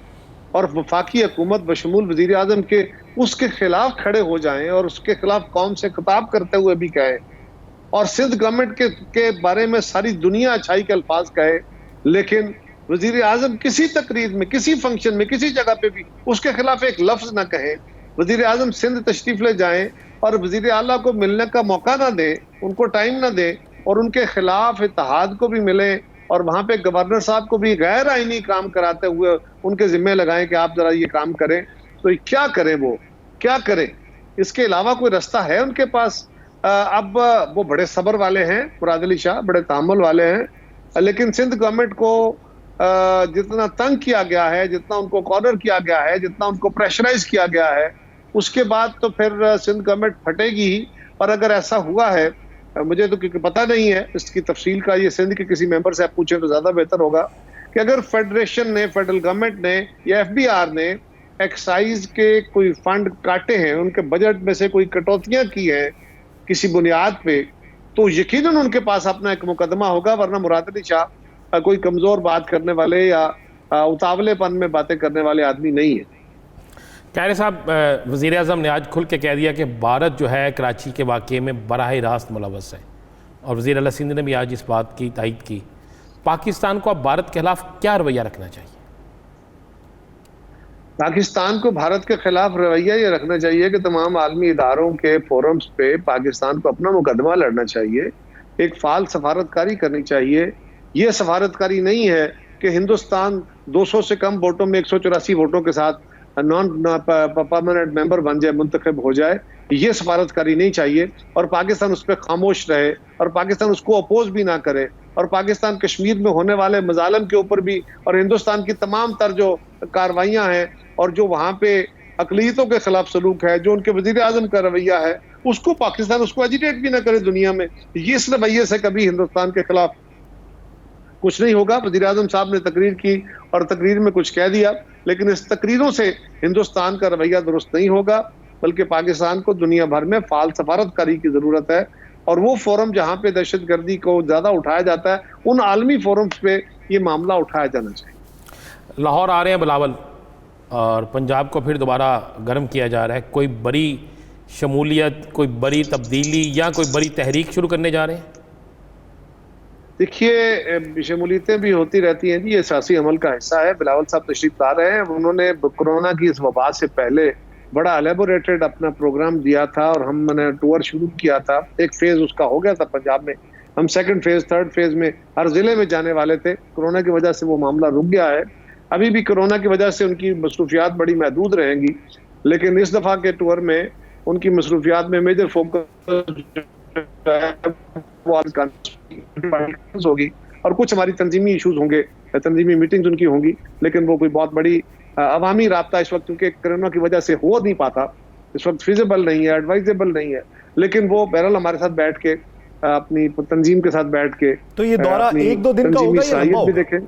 D: और वफाकी हुकूमत बशमूल वजीर आजम के उसके खिलाफ खड़े हो जाएं और उसके खिलाफ कौम से खिताब करते हुए भी कहें, और सिंध गवर्नमेंट के बारे में सारी दुनिया अच्छाई के अल्फाज कहे, लेकिन वजीर आजम किसी तकरीर में, किसी फंक्शन में, किसी जगह पे भी उसके खिलाफ एक लफ्ज ना कहे। वजीर आजम सिंध तशरीफ ले जाएं और वजीर आला को मिलने का मौका ना दे, उनको टाइम ना दे, और उनके खिलाफ इत्तेहाद को भी मिले, और वहां पे गवर्नर साहब को भी गैर आईनी काम कराते हुए उनके जिम्मे लगाएं कि आप जरा ये काम करें, तो क्या करें? वो क्या करें? इसके अलावा कोई रास्ता है उनके पास? अब वो बड़े सब्र वाले हैं, मुराद अली शाह बड़े तहम्मुल वाले हैं, लेकिन सिंध गवर्नमेंट को जितना तंग किया गया है, जितना उनको कॉर्नर किया गया है, जितना उनको प्रेशराइज किया गया है, उसके बाद तो फिर सिंध गवर्नमेंट फटेगी ही। और अगर ऐसा हुआ है, मुझे तो क्योंकि पता नहीं है इसकी तफसील का, ये सिंध के किसी मेंबर से आप पूछें तो ज्यादा बेहतर होगा, कि अगर फेडरेशन ने, फेडरल गवर्नमेंट ने या FBR ने एक्साइज के कोई फंड काटे हैं, उनके बजट में से कोई कटौतियां की हैं किसी बुनियाद पे, तो यकीनन उनके पास अपना एक मुकदमा होगा। वरना मुराद अली शाह कोई कमजोर बात करने वाले या उतावलेपन में बातें करने वाले आदमी नहीं है।
B: कायरे साहब, वज़ीर आज़म ने आज खुल के कह दिया कि भारत जो है कराची के वाक़े में बराह रास्त मुलव्वस है, और वज़ीर आला सिंध ने भी आज इस बात की तायीद की। पाकिस्तान को अब भारत के खिलाफ क्या रवैया रखना चाहिए?
D: पाकिस्तान को भारत के खिलाफ रवैया ये रखना चाहिए कि तमाम आलमी इदारों के फोरम्स पे पाकिस्तान को अपना मुकदमा लड़ना चाहिए, एक फाल सफारतकारी करनी चाहिए। ये सफारतकारी नहीं है कि हिंदुस्तान 200 से कम वोटों में 184 वोटों के साथ नॉन परमानेंट मेंबर बन जाए, मुंतखब हो जाए। ये सफारतकारी नहीं चाहिए, और पाकिस्तान उस पर खामोश रहे, और पाकिस्तान उसको अपोज भी ना करे, और पाकिस्तान कश्मीर में होने वाले मजालम के ऊपर भी, और हिंदुस्तान की तमाम तर जो कार्रवाइयाँ हैं और जो वहाँ पे अकलीतों के खिलाफ सलूक है, जो उनके वजीर आजम का रवैया है, उसको पाकिस्तान उसको एजिटेट भी ना करे दुनिया में। ये इस रवैये से कभी हिंदुस्तान के खिलाफ कुछ नहीं होगा। वज़ीर आज़म साहब ने तकरीर की और तकरीर में कुछ कह दिया, लेकिन इस तकरीरों से हिंदुस्तान का रवैया दुरुस्त नहीं होगा। बल्कि पाकिस्तान को दुनिया भर में फाल सफारतकारी की जरूरत है। और वो फोरम जहाँ पे दहशतगर्दी को ज्यादा उठाया जाता है, उन आलमी फोरम्स पे ये मामला उठाया जाना चाहिए।
B: लाहौर आ रहे हैं बिलावल, और पंजाब को फिर दोबारा गर्म किया जा रहा है। कोई बड़ी शमूलियत, कोई बड़ी तब्दीली या कोई बड़ी तहरीक शुरू करने जा रहे हैं?
D: देखिए, शमूलियतें भी होती रहती हैं जी, ये सियासी अमल का हिस्सा है। बिलावल साहब तशरीफ ला रहे हैं। उन्होंने कोरोना की इस वबा से पहले बड़ा एलेबोरेटेड अपना प्रोग्राम दिया था और हमने टूर शुरू किया था। एक फेज उसका हो गया था पंजाब में, हम सेकंड फेज, थर्ड फेज में हर जिले में जाने वाले थे। कोरोना की वजह से वो मामला रुक गया है। अभी भी कोरोना की वजह से उनकी मसरूफियात बड़ी महदूद रहेंगी, लेकिन इस दफा के टूर में उनकी मसरूफियात में मेजर फोकस होगी और कुछ हमारी तंजीमी इशूज होंगे, तंजीमी मीटिंग्स उनकी होंगी, लेकिन वो कोई बहुत बड़ी अवामी राब्ता इस वक्त क्योंकि कोरोना की वजह से हो नहीं पाता, इस वक्त फिजिबल नहीं है, एडवाइजेबल नहीं है। लेकिन वो बहरहाल हमारे साथ बैठ के अपनी तंजीम के साथ बैठ के,
A: तो ये दौरा 1-2 दिन का होगा या लंबा
D: भी देखें।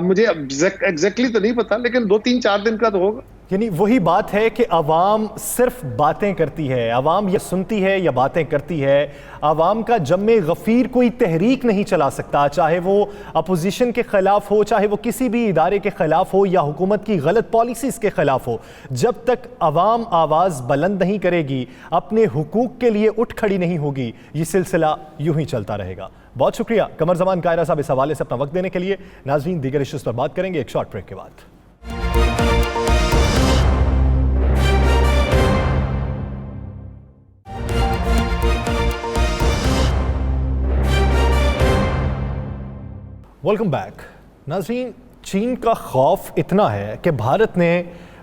D: मुझे एग्जैक्टली तो नहीं पता, लेकिन 2-3-4 दिन का तो होगा।
A: यानी वही बात है कि आवाम सिर्फ बातें करती है, आवाम ये सुनती है या बातें करती है। आवाम का जम्मे गफ़ीर कोई तहरीक नहीं चला सकता, चाहे वो अपोजिशन के ख़िलाफ़ हो, चाहे वो किसी भी इदारे के ख़िलाफ़ हो या हुकूमत की गलत पॉलिसीज़ के ख़िलाफ़ हो। जब तक आवाम आवाज़ बुलंद नहीं करेगी, अपने हुकूक के लिए उठ खड़ी नहीं होगी, ये सिलसिला यूं ही चलता रहेगा। बहुत शुक्रिया कमर जमान कायरा साहब इस हवाले से अपना वक्त देने के लिए। नाज़रीन, दीगर इश्यूज़ पर बात करेंगे एक शॉर्ट ब्रेक के बाद। Welcome back. नाज़रीन, चीन का खौफ इतना है कि भारत ने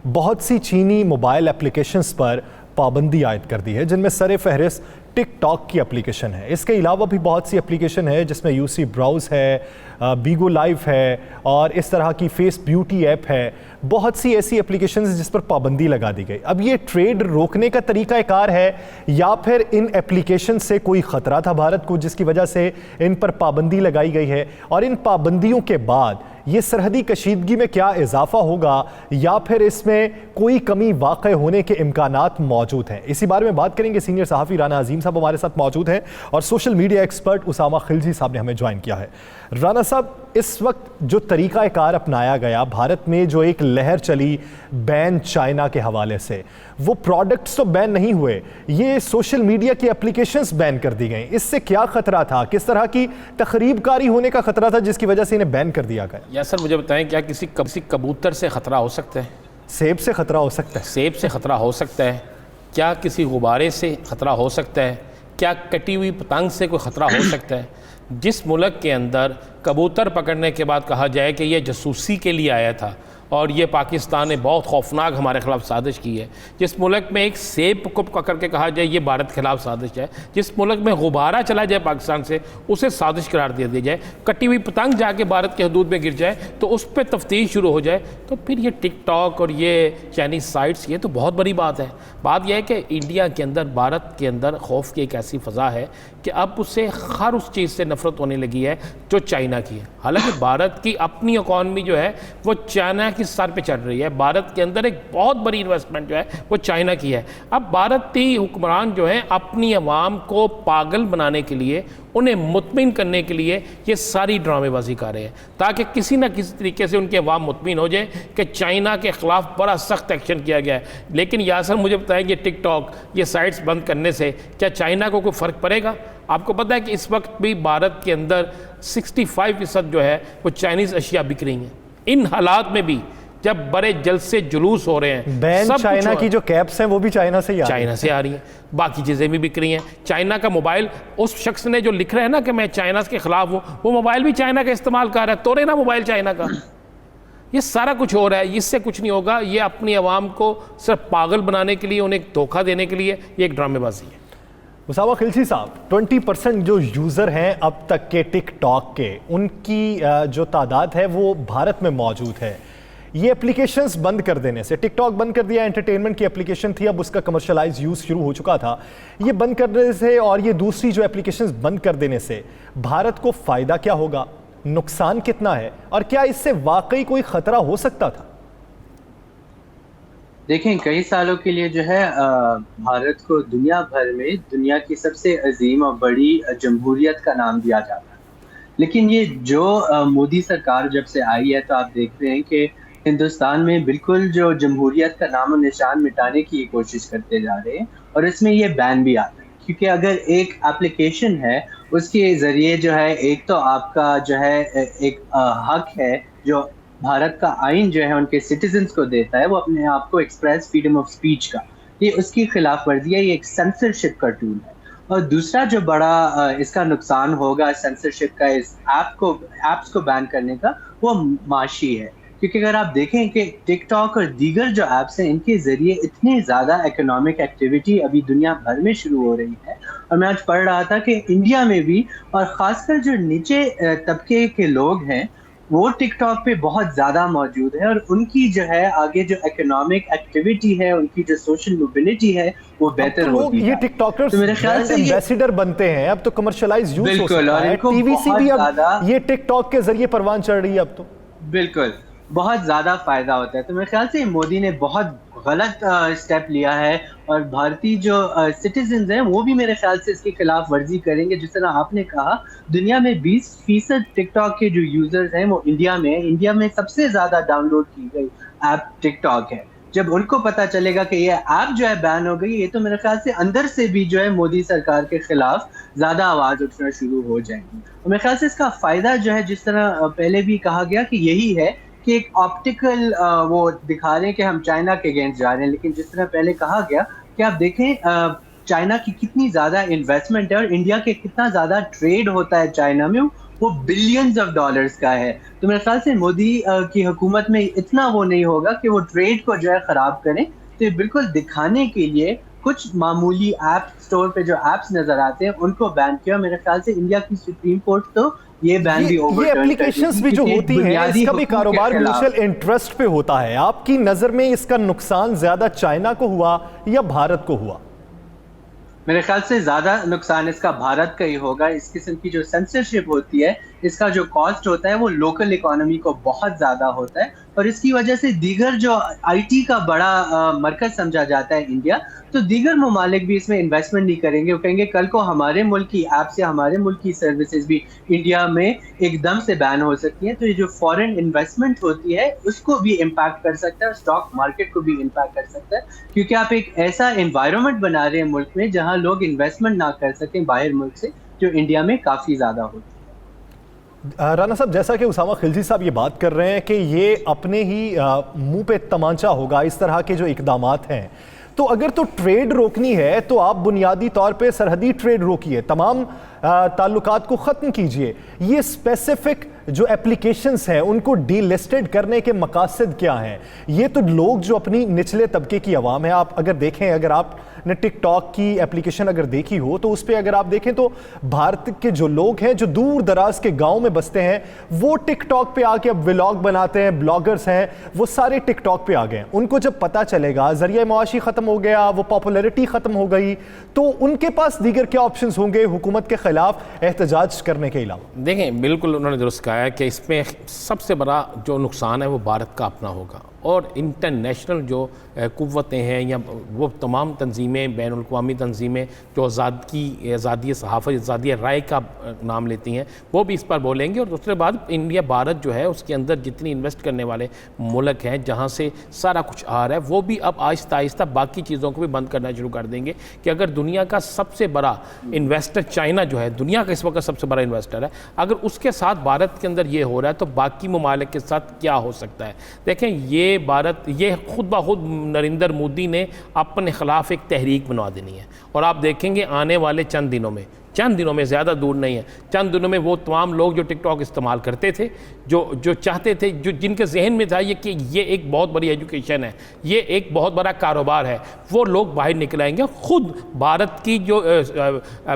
A: बहुत सी चीनी मोबाइल एप्लीकेशंस पर पाबंदी आयद कर दी है, जिनमें सर फहरिस्त टिकटॉक की एप्लीकेशन है। इसके अलावा भी बहुत सी एप्लीकेशन है जिसमें यूसी ब्राउज़ है, बीगो लाइव है और इस तरह की फेस ब्यूटी ऐप है। बहुत सी ऐसी एप्लीकेशंस जिस पर पाबंदी लगा दी गई। अब ये ट्रेड रोकने का तरीक़ाकार है या फिर इन एप्लीकेशन से कोई ख़तरा था भारत को जिसकी वजह से इन पर पाबंदी लगाई गई है, और इन पाबंदियों के बाद ये सरहदी कशीदगी में क्या इजाफा होगा या फिर इसमें कोई कमी वाक़ई होने के इम्कानात मौजूद हैं। इसी बारे में बात करेंगे। सीनियर सहाफ़ी राना अजीम साहब हमारे साथ मौजूद हैं और social media expert Usama Khilji साहब ने हमें ज्वाइन किया है। राना साहब, इस वक्त जो तरीक़ाकार अपनाया गया, भारत में जो एक लहर चली बैन चाइना के हवाले से, वो प्रोडक्ट्स तो बैन नहीं हुए, ये सोशल मीडिया की एप्लीकेशंस बैन कर दी गई। इससे क्या खतरा था? किस तरह की तखरीबकारी होने का खतरा था जिसकी वजह से इन्हें बैन कर दिया गया?
B: या सर मुझे बताएं, क्या किसी कबूतर से ख़तरा हो सकता है?
A: सेब से खतरा हो सकता है?
B: सेब से ख़तरा हो सकता है। क्या किसी गुब्बारे से ख़तरा हो सकता है? क्या कटी हुई पतंग से कोई ख़तरा हो सकता है? जिस मुल्क के अंदर कबूतर पकड़ने के बाद कहा जाए कि यह जासूसी के लिए आया था और ये पाकिस्तान ने बहुत खौफनाक हमारे खिलाफ साजिश की है, जिस मुल्क में एक सेब को पकड़ के कहा जाए ये भारत के खिलाफ साजिश है, जिस मुल्क में गुब्बारा चला जाए पाकिस्तान से उसे साजिश करार दे दी जाए, कटी हुई पतंग जाके भारत के हदूद में गिर जाए तो उस पर तफ्तीश शुरू हो जाए, तो फिर ये टिकटॉक और ये चाइनीज़ साइट्स, ये तो बहुत बड़ी बात है। बात यह है कि इंडिया के अंदर, भारत के अंदर खौफ की एक ऐसी फ़ज़ा है कि अब उससे हर उस चीज़ से नफ़रत होने लगी है जो चाइना की है। हालांकि भारत की अपनी इकॉनमी जो है वो चाइना की सर पे चढ़ रही है। भारत के अंदर एक बहुत बड़ी इन्वेस्टमेंट जो है वो चाइना की है। अब भारतीय हुक्मरान जो हैं अपनी आवाम को पागल बनाने के लिए, उन्हें मुतमिन करने के लिए ये सारी ड्रामेबाजी कर रहे हैं ताकि किसी न किसी तरीके से उनके अवाम मुतमिन हो जाए कि चाइना के ख़िलाफ़ बड़ा सख्त एक्शन किया गया है। लेकिन यासर मुझे बताएं, ये टिकटॉक, ये साइट्स बंद करने से क्या चाइना को कोई फ़र्क पड़ेगा? आपको पता है कि इस वक्त भी भारत के अंदर 65% जो है वो चाइनीज़ अशिया बिक रही हैं। इन हालात में भी जब बड़े जलसे जुलूस हो रहे हैं,
A: बैन चाइना की जो कैप्स हैं वो भी चाइना से ही
B: आ रही हैं, बाकी चीज़ें भी बिक रही हैं। चाइना का मोबाइल, उस शख्स ने जो लिख रहा है ना कि मैं चाइना के ख़िलाफ़ हूँ, वो मोबाइल भी चाइना का इस्तेमाल कर रहा है, तोड़े ना मोबाइल चाइना का। ये सारा कुछ हो रहा है, इससे कुछ नहीं होगा। ये अपनी आवाम को सिर्फ पागल बनाने के लिए, उन्हें धोखा देने के लिए ये एक ड्रामेबाजी है।
A: उसामा खिलजी साहब, 20% जो यूज़र हैं अब तक के टिकटॉक के, उनकी जो तादाद है वो भारत में मौजूद है। ये एप्लीकेशंस बंद कर देने से, टिकटॉक बंद कर दिया, एंटरटेनमेंट की एप्लीकेशन थी, अब उसका कमर्शलाइज यूज़ शुरू हो चुका था। ये बंद करने से और ये दूसरी जो एप्लीकेशंस बंद कर देने से भारत को फ़ायदा क्या होगा, नुकसान कितना है, और क्या इससे वाकई कोई ख़तरा हो सकता था?
E: देखें, कई सालों के लिए जो है भारत को दुनिया भर में दुनिया की सबसे अजीम और बड़ी जमहूरियत का नाम दिया जाता है। लेकिन ये जो मोदी सरकार जब से आई है, तो आप देख रहे हैं कि हिंदुस्तान में बिल्कुल जो जमहूरियत का नाम और निशान मिटाने की कोशिश करते जा रहे हैं, और इसमें ये बैन भी आता है। क्योंकि अगर एक एप्लीकेशन है, उसके ज़रिए जो है एक तो आपका जो है एक हक है जो भारत का आइन जो है उनके सिटीजन्स को देता है, वो अपने आप को एक्सप्रेस फ्रीडम ऑफ स्पीच का, ये उसकी खिलाफ वर्जी है, ये एक सेंसरशिप का टूल है। और दूसरा जो बड़ा इसका नुकसान होगा सेंसरशिप का, इस ऐप्स को बैन करने का, वो माशी है। क्योंकि अगर आप देखें कि टिकटॉक और दीगर जो ऐप्स हैं, इनके ज़रिए इतनी ज़्यादा इकोनॉमिक एक्टिविटी अभी दुनिया भर में शुरू हो रही है। और मैं आज पढ़ रहा था कि इंडिया में भी, और ख़ासकर जो नीचे तबके के लोग हैं, वो टिकटॉक पे बहुत ज़्यादा मौजूद है, और उनकी जो है आगे जो इकोनॉमिक एक्टिविटी है, उनकी जो सोशल मोबिलिटी है, वो बेहतर होती है।
A: ये टिकटॉकर्स
E: तो मेरे ख्याल से
A: एम्बेसडर बनते हैं, अब तो कमर्शियलाइज यूज हो सकता है।
E: इनको
A: टीवीसी भी अब
E: बहुत
A: ये टिकटॉक के जरिए परवान चढ़ रही है अब तो।
E: बिल्कुल, बहुत ज़्यादा फ़ायदा होता है। तो मेरे ख्याल से मोदी ने बहुत गलत स्टेप लिया है, और भारतीय जो सिटीजन्स हैं वो भी मेरे ख्याल से इसकी खिलाफ वर्जी करेंगे। जिस तरह आपने कहा, दुनिया में 20% टिकटॉक के जो यूजर्स हैं वो इंडिया में है। इंडिया में सबसे ज़्यादा डाउनलोड की गई ऐप टिकटॉक है। जब उनको पता चलेगा कि ये ऐप जो है बैन हो गई, ये तो मेरे ख्याल से अंदर से भी जो है मोदी सरकार के खिलाफ ज़्यादा आवाज़ उठना शुरू हो जाएगी। और मेरे ख्याल से इसका फ़ायदा जो है, जिस तरह पहले भी कहा गया कि यही है कि एक ऑप्टिकल वो दिखा रहे हैं कि हम चाइना के अगेंस्ट जा रहे हैं। लेकिन जिस तरह पहले कहा गया कि आप देखें चाइना की कितनी ज़्यादा इन्वेस्टमेंट है, और इंडिया के कितना ज़्यादा ट्रेड होता है चाइना में, वो बिलियंस ऑफ डॉलर्स का है। तो मेरे ख्याल से मोदी की हुकूमत में इतना वो नहीं होगा कि वो ट्रेड को जो है ख़राब करें। तो ये बिल्कुल दिखाने के लिए कुछ मामूली ऐप स्टोर पे जो ऐप्स नज़र आते हैं उनको बैन किया। मेरे ख्याल से इंडिया की सुप्रीम कोर्ट तो ये बैन भी
A: ये एप्लीकेशंस भी जो होती हैं, इसका भी कारोबार म्यूचुअल इंटरेस्ट पे होता है। आपकी नज़र में इसका नुकसान ज़्यादा चाइना को हुआ या भारत को हुआ?
E: मेरे ख्याल से ज़्यादा नुकसान इसका भारत का ही होगा। इस किस्म की जो सेंसरशिप होती है, इसका जो कॉस्ट होता है वो लोकल इकोनॉमी को बहुत ज़्यादा होता है, और इसकी वजह से दीगर जो आईटी का बड़ा मरकज़ समझा जाता है इंडिया, तो दीगर ममालिक भी इसमें इन्वेस्टमेंट नहीं करेंगे। वो कहेंगे कल को हमारे मुल्क की ऐप्स या हमारे मुल्क की सर्विसेज भी इंडिया में एकदम से बैन हो सकती हैं। तो ये जो फॉरेन इन्वेस्टमेंट होती है उसको भी इम्पैक्ट कर सकता है, स्टॉक मार्केट को भी इम्पैक्ट कर सकता है, क्योंकि आप एक ऐसा एनवायरनमेंट बना रहे हैं मुल्क में जहाँ लोग इन्वेस्टमेंट ना कर सकें बाहर मुल्क से, जो इंडिया में काफ़ी ज़्यादा होती है।
A: राना साहब, जैसा कि उसामा खिलजी साहब ये बात कर रहे हैं कि ये अपने ही मुंह पे तमांचा होगा इस तरह के जो इकदामात हैं, तो अगर तो ट्रेड रोकनी है तो आप बुनियादी तौर पे सरहदी ट्रेड रोकिए, तमाम ताल्लुकात को ख़त्म कीजिए। ये स्पेसिफिक जो एप्लीकेशंस हैं उनको डीलिस्टेड करने के मकासद क्या हैं? ये तो लोग जो अपनी निचले तबके की आवाम है, आप अगर देखें, अगर आपने टिकटॉक की एप्लीकेशन अगर देखी हो तो उस पर अगर आप देखें तो भारत के जो लोग हैं जो दूर दराज के गाँव में बसते हैं, वो टिकटॉक पे आके अब व्लॉग बनाते हैं, ब्लॉगर्स हैं, वो सारे टिकटॉक पे आ गए। उनको जब पता चलेगा ज़रिया मुआशी ख़त्म हो गया, वो पॉपुलैरिटी ख़त्म हो गई, तो उनके पास दीगर क्या ऑप्शंस होंगे हुकूमत के खिलाफ एहतजाज करने के अलावा?
B: देखें, बिल्कुल उन्होंने दुरुस्त कहा है कि इसमें सबसे बड़ा जो नुकसान है वो भारत का अपना होगा, और इंटरनेशनल जो कुव्वतें हैं या वो तमाम तंजीमें, बैनुल अक़वामी तंजीमें जो आज़ादी सहाफ़त, आज़ादी राय का नाम लेती हैं, वो भी इस पर बोलेंगे। और दूसरे बात, इंडिया, भारत जो है उसके अंदर जितनी इन्वेस्ट करने वाले मुल्क हैं जहाँ से सारा कुछ आ रहा है, वो भी अब आहिस्ता आहिस्ता बाकी चीज़ों को भी बंद करना शुरू कर देंगे। कि अगर दुनिया का सबसे बड़ा इन्वेस्टर चाइना जो है, दुनिया का इस वक्त सबसे बड़ा इन्वेस्टर है, अगर उसके साथ भारत के अंदर ये हो रहा है तो बाकी ममालिक के साथ क्या हो सकता है? देखें, ये खुद ब खुद नरेंद्र मोदी ने अपने खिलाफ एक तहरीक बनवा देनी है, और आप देखेंगे आने वाले चंद दिनों में, ज़्यादा दूर नहीं है, चंद दिनों में वो तमाम लोग जो टिकटॉक इस्तेमाल करते थे, जो चाहते थे, जो जिनके जहन में था कि ये एक बहुत बड़ी एजुकेशन है, ये एक बहुत बड़ा कारोबार है, वो लोग बाहर निकल आएंगे। खुद भारत की जो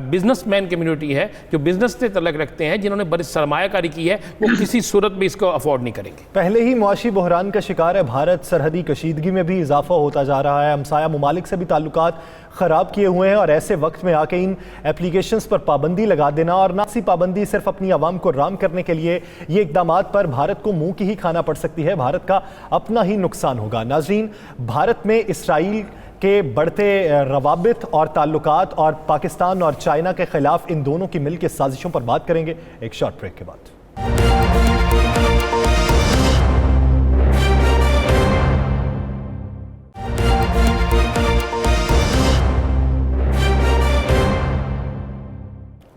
B: बिजनेसमैन कम्युनिटी है, जो बिजनेस से तल्लुक़ रखते हैं, जिन्होंने बड़ी सरमायाकारी की है, वो किसी सूरत में इसको अफोर्ड नहीं करेंगे।
A: पहले ही मुआशी बहरान का शिकार है भारत, सरहदी कशीदगी में भी इजाफा होता जा रहा है, हमसाया ममालिक से भी ताल्लुकात ख़राब किए हुए हैं, और ऐसे वक्त में आके इन एप्लीकेशंस पर पाबंदी लगा देना, और ना सी पाबंदी सिर्फ अपनी आवाम को राम करने के लिए, ये इक़दामात पर भारत को मुंह की ही खाना पड़ सकती है, भारत का अपना ही नुकसान होगा। नाज़रीन, भारत में इसराइल के बढ़ते रवाबित और ताल्लुकात और पाकिस्तान और चाइना के खिलाफ इन दोनों की मिल के साजिशों पर बात करेंगे एक शॉर्ट ब्रेक के बाद।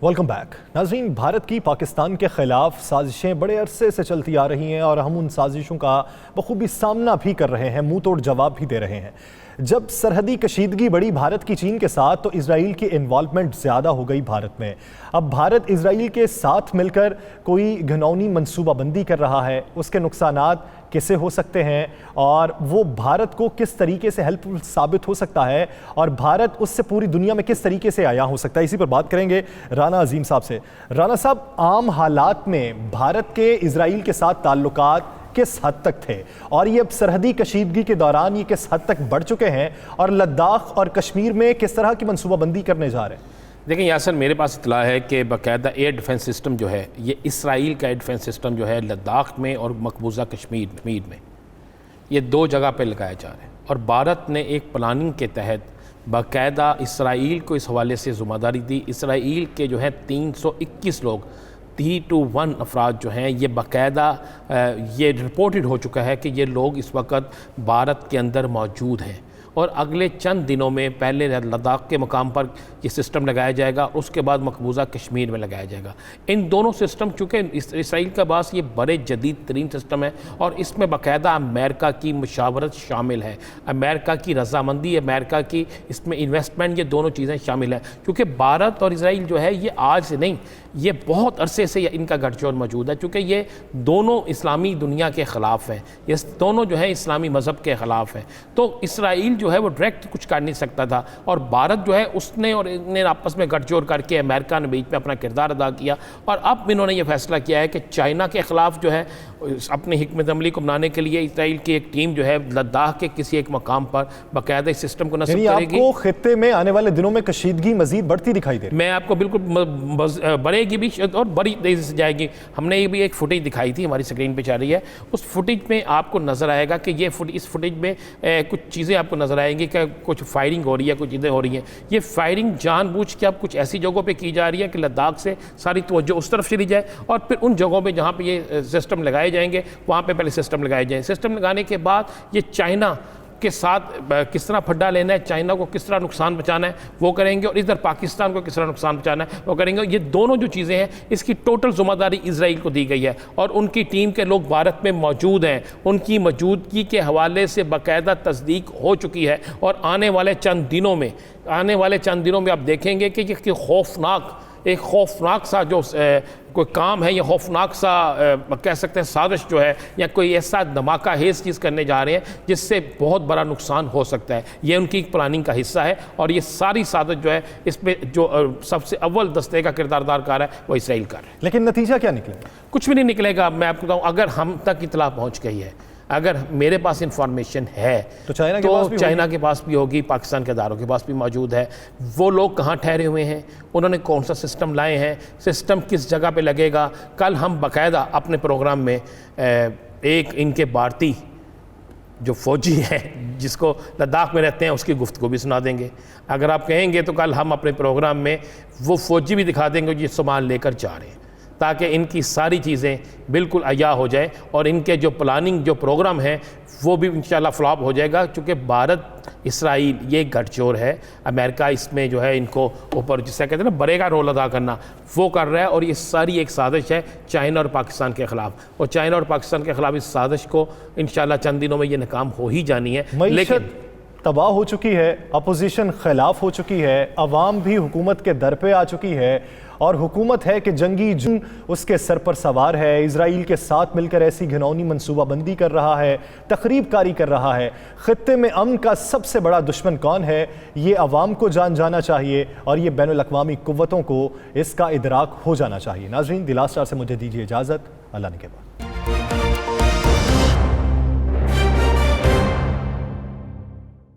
A: Welcome back. नाज़रीन, भारत की पाकिस्तान के खिलाफ साजिशें बड़े अरसे से चलती आ रही हैं और हम उन साजिशों का बखूबी सामना भी कर रहे हैं, मुंह तोड़ जवाब भी दे रहे हैं। जब सरहदी कशीदगी बढ़ी भारत की चीन के साथ, तो इसराइल की इन्वॉल्वमेंट ज़्यादा हो गई भारत में। अब भारत इसराइल के साथ मिलकर कोई घिनौनी मनसूबाबंदी कर रहा है, उसके नुकसानात किसे हो सकते हैं और वो भारत को किस तरीके से हेल्पफुल साबित हो सकता है, और भारत उससे पूरी दुनिया में किस तरीके से आया हो सकता है, इसी पर बात करेंगे राना अजीम साहब से। राना साहब, आम हालात में भारत के इसराइल के साथ ताल्लुकात किस हद तक थे, और ये अब सरहदी कशीदगी के दौरान ये किस हद तक बढ़ चुके हैं, और लद्दाख और कश्मीर में किस तरह की मनसूबाबंदी करने जा रहे हैं?
B: देखिए यासर, मेरे पास इतला है कि बाकायदा एयर डिफेंस सिस्टम जो है, ये इसराइल का एयर डिफेंस सिस्टम जो है लद्दाख में और मकबूजा कश्मीर में, ये दो जगह पे लगाया जा रहा है, और भारत ने एक प्लानिंग के तहत बाकायदा इसराइल को इस हवाले से ज़िम्मेदारी दी। इसराइल के जो है 321 लोग 3-1 अफराद जो हैं, ये बाकायदा ये रिपोर्टेड हो चुका है कि ये लोग इस वक्त भारत के अंदर मौजूद हैं, और अगले चंद दिनों में पहले लद्दाख के मकाम पर ये सिस्टम लगाया जाएगा, उसके बाद मकबूजा कश्मीर में लगाया जाएगा। इन दोनों सिस्टम, चूँकि इसराइल के पास ये बड़े जदीद तरीन सिस्टम है, और इसमें बाकायदा अमेरिका की मुशावरत शामिल है, अमेरिका की रजामंदी, अमेरिका की इसमें इन्वेस्टमेंट, ये दोनों चीज़ें शामिल हैं। क्योंकि भारत और इसराइल जो है ये आज से नहीं, ये बहुत अरसे से इनका गठजोड़ मौजूद है, क्योंकि ये दोनों इस्लामी दुनिया के ख़िलाफ़ हैं, ये दोनों जो है इस्लामी मज़हब के ख़िलाफ़ हैं। तो इसराइल जो है वो डायरेक्ट कुछ कर नहीं सकता था, और भारत जो है उसने और इन्हें आपस में गठजोड़ करके अमेरिका ने बीच में अपना किरदार अदा किया, और अब इन्होंने ये फैसला किया है कि चाइना के ख़िलाफ़ जो है अपनी हिकमत अमली को बनाने के लिए इसराइल की एक टीम जो है लद्दाख के किसी एक मकाम पर बाकायदा इस सिस्टम को नस्ब करेगी।
A: आपको खित्ते में आने वाले दिनों में कशीदगी मजीद बढ़ती दिखाई दे रही है?
B: मैं आपको बिल्कुल बढ़ेगी भी और बड़ी तेज़ी से जाएगी। हमने ये भी एक फुटेज दिखाई थी, हमारी स्क्रीन पे जा रही है, उस फुटेज में आपको नज़र आएगा कि इस फुटेज में कुछ चीज़ें आपको नज़र आएंगी कि कुछ फायरिंग हो रही है, कुछ चीज़ें हो रही हैं। ये फायरिंग जानबूझ के अब कुछ ऐसी जगहों पे की जा रही है कि लद्दाख से सारी तवज्जो उस तरफ चली जाए, और फिर उन जगहों पे जहाँ पे ये सिस्टम लगाए जाएंगे वहाँ पे पहले सिस्टम लगाए जाएँ। सिस्टम लगाने के बाद ये चाइना के साथ किस तरह फड्डा लेना है, चाइना को किस तरह नुकसान पहुंचाना है वो करेंगे, और इधर पाकिस्तान को किस तरह नुकसान पहुंचाना है वो करेंगे। ये दोनों जो चीज़ें हैं इसकी टोटल जिम्मेदारी इसराइल को दी गई है, और उनकी टीम के लोग भारत में मौजूद हैं। उनकी मौजूदगी के हवाले से बाकायदा तस्दीक हो चुकी है, और आने वाले चंद दिनों में आप देखेंगे कि ये खौफनाक सा जो कोई काम है, या खौफनाक सा कह सकते हैं साजिश जो है, या कोई ऐसा धमाका हेज चीज़ करने जा रहे हैं जिससे बहुत बड़ा नुकसान हो सकता है। ये उनकी प्लानिंग का हिस्सा है, और ये सारी साजिश जो है इसमें जो सबसे अव्वल दस्ते का किरदारदार कार है वो इसराइल का है।
A: लेकिन नतीजा क्या निकलेगा? कुछ
B: भी नहीं निकलेगा। मैं आपको बताऊँ, अगर हम तक इतला पहुँच गई है, अगर मेरे पास इंफॉर्मेशन है
A: तो चाइना
B: के पास भी होगी, पाकिस्तान के अदारों के पास भी मौजूद है। वो लोग कहाँ ठहरे हुए हैं, उन्होंने कौन सा सिस्टम लाए हैं, सिस्टम किस जगह पे लगेगा। कल हम बाकायदा अपने प्रोग्राम में एक इनके भारतीय जो फ़ौजी हैं जिसको लद्दाख में रहते हैं उसकी गुफ्तगू भी सुना देंगे। अगर आप कहेंगे तो कल हम अपने प्रोग्राम में वो फ़ौजी भी दिखा देंगे जो सामान लेकर जा रहे हैं, ताकि इनकी सारी चीज़ें बिल्कुल अया हो जाए, और इनके जो प्लानिंग जो प्रोग्राम है वो भी इंशाल्लाह फ्लॉप हो जाएगा। क्योंकि भारत इसराइल ये गठजोड़ है, अमेरिका इसमें जो है इनको ऊपर जिससे कहते हैं ना बड़े का रोल अदा करना वो कर रहा है, और ये सारी एक साजिश है चाइना और पाकिस्तान के ख़िलाफ़, और चाइना और पाकिस्तान के ख़िलाफ़ इस साजिश को इंशाल्लाह चंद दिनों में ये नाकाम हो ही जानी है।
A: लेकिन तबाह हो चुकी है, अपोजिशन खिलाफ हो चुकी है, अवाम भी हुकूमत के दर पे आ चुकी है, और हुकूमत है कि जंगी जुन उसके सर पर सवार है, इसराइल के साथ मिलकर ऐसी घिनौनी मनसूबाबंदी कर रहा है, तखरीब कारी कर रहा है। खित्ते में अमन का सबसे बड़ा दुश्मन कौन है, ये अवाम को जाना चाहिए, और ये बैनुल-अक़वामी कुव्वतों को इसका इदराक हो जाना चाहिए। नाज़रीन, द लास्ट स्टार से मुझे दीजिए इजाज़त। अल्लाह ने के बाद।